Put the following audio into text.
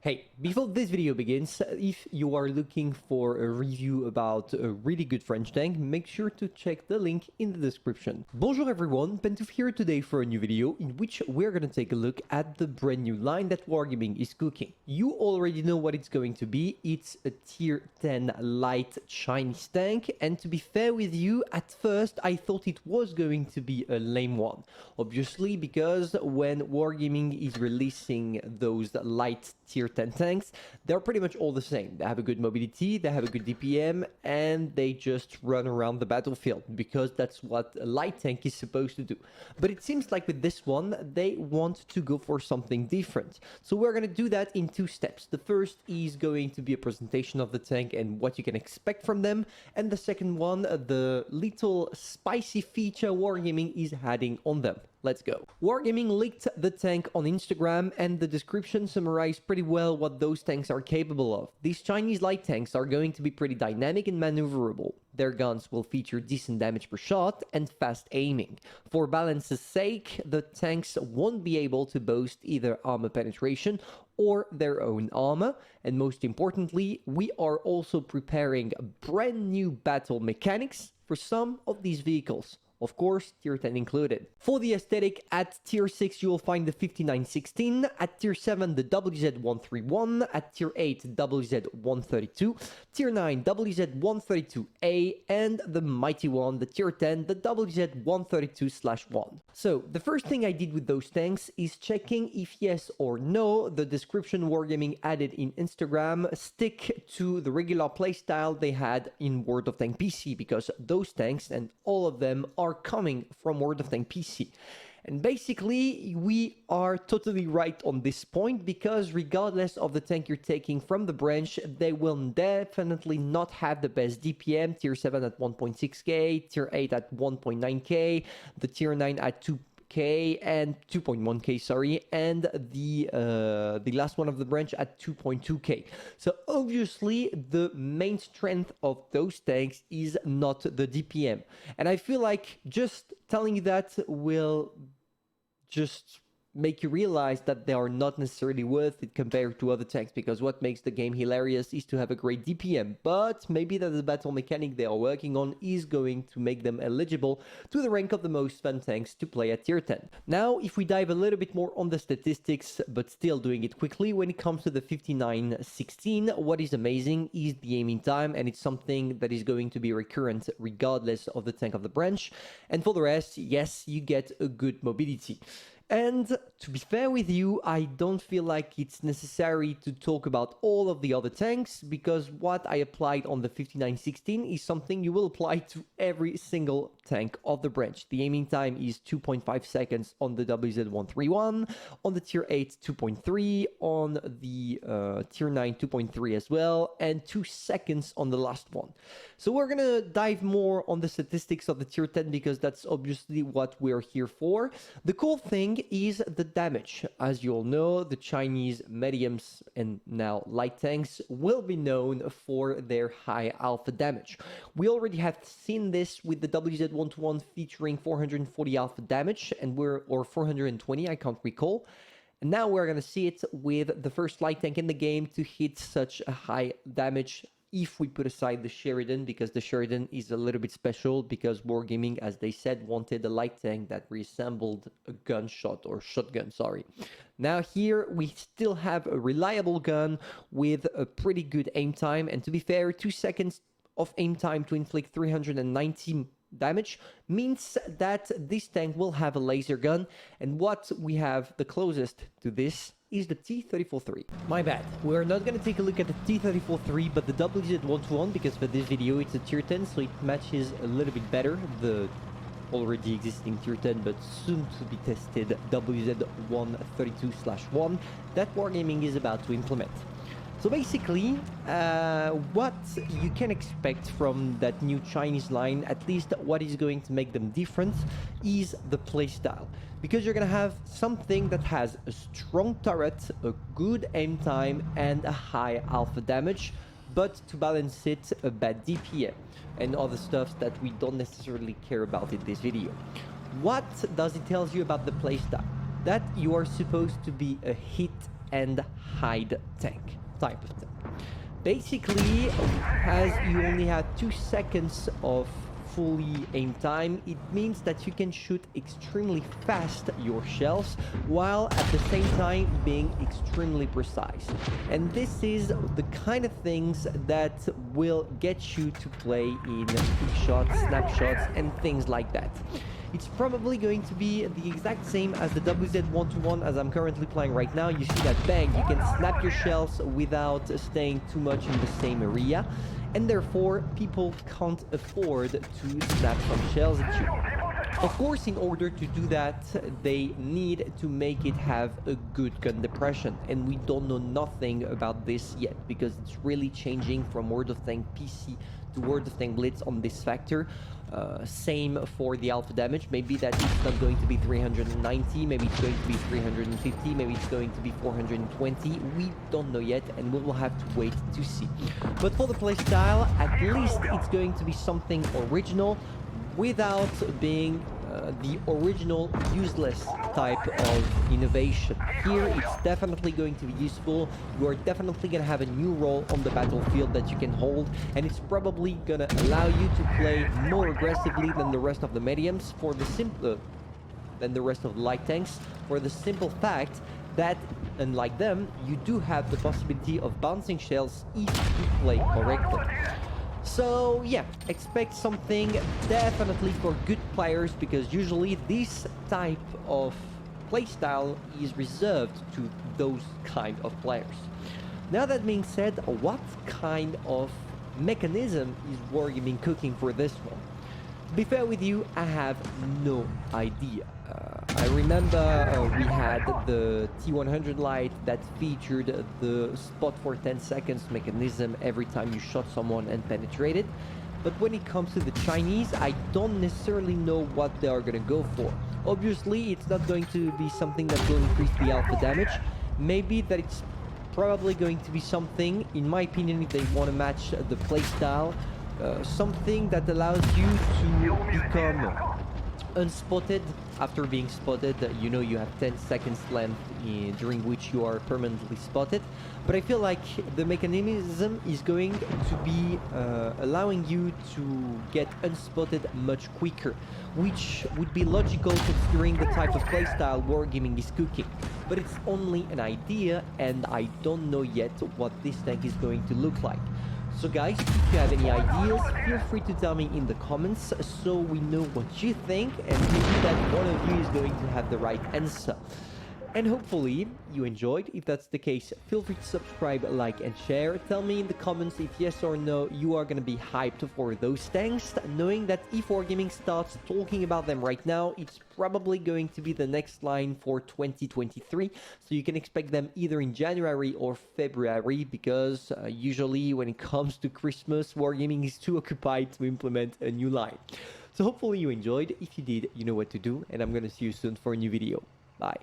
Hey, before this video begins, if you are looking for a review about a really good French tank, make sure to check the link in the description. Bonjour everyone, Pantoufleee here today for a new video in which we're gonna take a look at the brand new line that Wargaming is cooking. You already know what it's going to be. It's a tier 10 light Chinese tank, and to be fair with you, at first I thought it was going to be a lame one. Obviously, because when Wargaming is releasing those light tier 10 tanks, they're pretty much all the same. They have a good mobility, they have a good DPM, and they just run around the battlefield because that's what a light tank is supposed to do. But it seems like with this one, they want to go for something different. So we're going to do that in two steps. The first is going to be a presentation of the tank and what you can expect from them. And the second one, the little spicy feature Wargaming is adding on them. Let's go. Wargaming leaked the tank on Instagram, and the description summarized pretty well what those tanks are capable of. These Chinese light tanks are going to be pretty dynamic and maneuverable. Their guns will feature decent damage per shot and fast aiming. For balance's sake, the tanks won't be able to boast either armor penetration or their own armor, and most importantly, we are also preparing brand new battle mechanics for some of these vehicles. Of course, tier 10 included. For the aesthetic, at tier 6 you will find the 5916, at tier 7 the WZ131, at tier 8 WZ132, tier 9 WZ132A, and the mighty one, the tier 10, the WZ132/1. So, the first thing I did with those tanks is checking if yes or no the description Wargaming added in Instagram stick to the regular playstyle they had in World of Tanks PC, because those tanks and all of them are coming from World of Tanks PC. And basically, we are totally right on this point, because regardless of the tank you're taking from the branch, they will definitely not have the best DPM. Tier 7 at 1.6k, Tier 8 at 1.9k, the Tier 9 at 2k and 2.1k, sorry, and the last one of the branch at 2.2k. So obviously the main strength of those tanks is not the DPM, and I feel like just telling you that will just make you realize that they are not necessarily worth it compared to other tanks, because what makes the game hilarious is to have a great DPM, but maybe that the battle mechanic they are working on is going to make them eligible to the rank of the most fun tanks to play at tier 10. Now, if we dive a little bit more on the statistics, but still doing it quickly, when it comes to the 5916, what is amazing is the aiming time, and it's something that is going to be recurrent regardless of the tank of the branch. And for the rest, yes, you get a good mobility. And to be fair with you, I don't feel like it's necessary to talk about all of the other tanks, because what I applied on the 5916 is something you will apply to every single tank of the branch. The aiming time is 2.5 seconds on the WZ131, on the tier 8 2.3, on the tier 9 2.3 as well, and 2 seconds on the last one. So we're gonna dive more on the statistics of the tier 10, because that's obviously what we're here for. The cool thing is the damage. As you all know, the Chinese mediums and now light tanks will be known for their high alpha damage. We already have seen this with the WZ121 featuring 440 alpha damage, and or 420, I can't recall. And now we're going to see it with the first light tank in the game to hit such a high damage, if we put aside the Sheridan, because the Sheridan is a little bit special, because Wargaming, as they said, wanted a light tank that resembled a gunshot or shotgun, sorry. Now here we still have a reliable gun with a pretty good aim time, and to be fair, 2 seconds of aim time to inflict 390 damage means that this tank will have a laser gun, and what we have the closest to this is the T-34-3. My bad. We're not going to take a look at the T-34-3, but the WZ-121, because for this video it's a tier 10, so it matches a little bit better the already existing tier 10, but soon to be tested WZ-132/1 that Wargaming is about to implement. So basically, what you can expect from that new Chinese line, at least what is going to make them different, is the playstyle. Because you're going to have something that has a strong turret, a good aim time, and a high alpha damage, but to balance it, a bad DPM, and other stuff that we don't necessarily care about in this video. What does it tell you about the playstyle? That you are supposed to be a hit and hide tank type of thing. Basically, as you only have 2 seconds of fully aim time, it means that you can shoot extremely fast your shells while at the same time being extremely precise. And this is the kind of things that will get you to play in quick shots, snapshots, and things like that. It's probably going to be the exact same as the WZ121 as I'm currently playing right now. You see that bang, you can snap your shells without staying too much in the same area, and therefore people can't afford to snap some shells at you. Of course, in order to do that, they need to make it have a good gun depression, and we don't know nothing about this yet because it's really changing from World of Tanks PC to World of Tanks Blitz on this factor. Same for the alpha damage. Maybe that it's not going to be 390, maybe it's going to be 350, maybe it's going to be 420. We don't know yet, and we will have to wait to see. But for the playstyle, at least it's going to be something original without being the original useless type of innovation. Here it's definitely going to be useful. You are definitely going to have a new role on the battlefield that you can hold, and it's probably going to allow you to play more aggressively than the rest of the mediums for the simple than the rest of the light tanks, for the simple fact that, unlike them, you do have the possibility of bouncing shells if you play correctly. So yeah, expect something definitely for good players, because usually this type of playstyle is reserved to those kind of players. Now that being said, what kind of mechanism is Wargaming cooking for this one? To be fair with you, I have no idea. I remember we had the T100 light that featured the spot for 10 seconds mechanism every time you shot someone and penetrated. But when it comes to the Chinese, I don't necessarily know what they are going to go for. Obviously, it's not going to be something that will increase the alpha damage. Maybe that it's probably going to be something, in my opinion, if they want to match the playstyle, something that allows you to become unspotted after being spotted. You know, you have 10 seconds length during which you are permanently spotted. But I feel like the mechanism is going to be allowing you to get unspotted much quicker, which would be logical considering the type of playstyle Wargaming is cooking. But it's only an idea, and I don't know yet what this tank is going to look like. So guys, if you have any ideas, feel free to tell me in the comments so we know what you think, and maybe that one of you is going to have the right answer. And hopefully you enjoyed. If that's the case, feel free to subscribe, like, and share. Tell me in the comments if yes or no you are going to be hyped for those tanks, knowing that if Wargaming starts talking about them right now, it's probably going to be the next line for 2023. So you can expect them either in January or February, because usually when it comes to Christmas, Wargaming is too occupied to implement a new line. So hopefully you enjoyed. If you did, you know what to do, and I'm going to see you soon for a new video. Bye.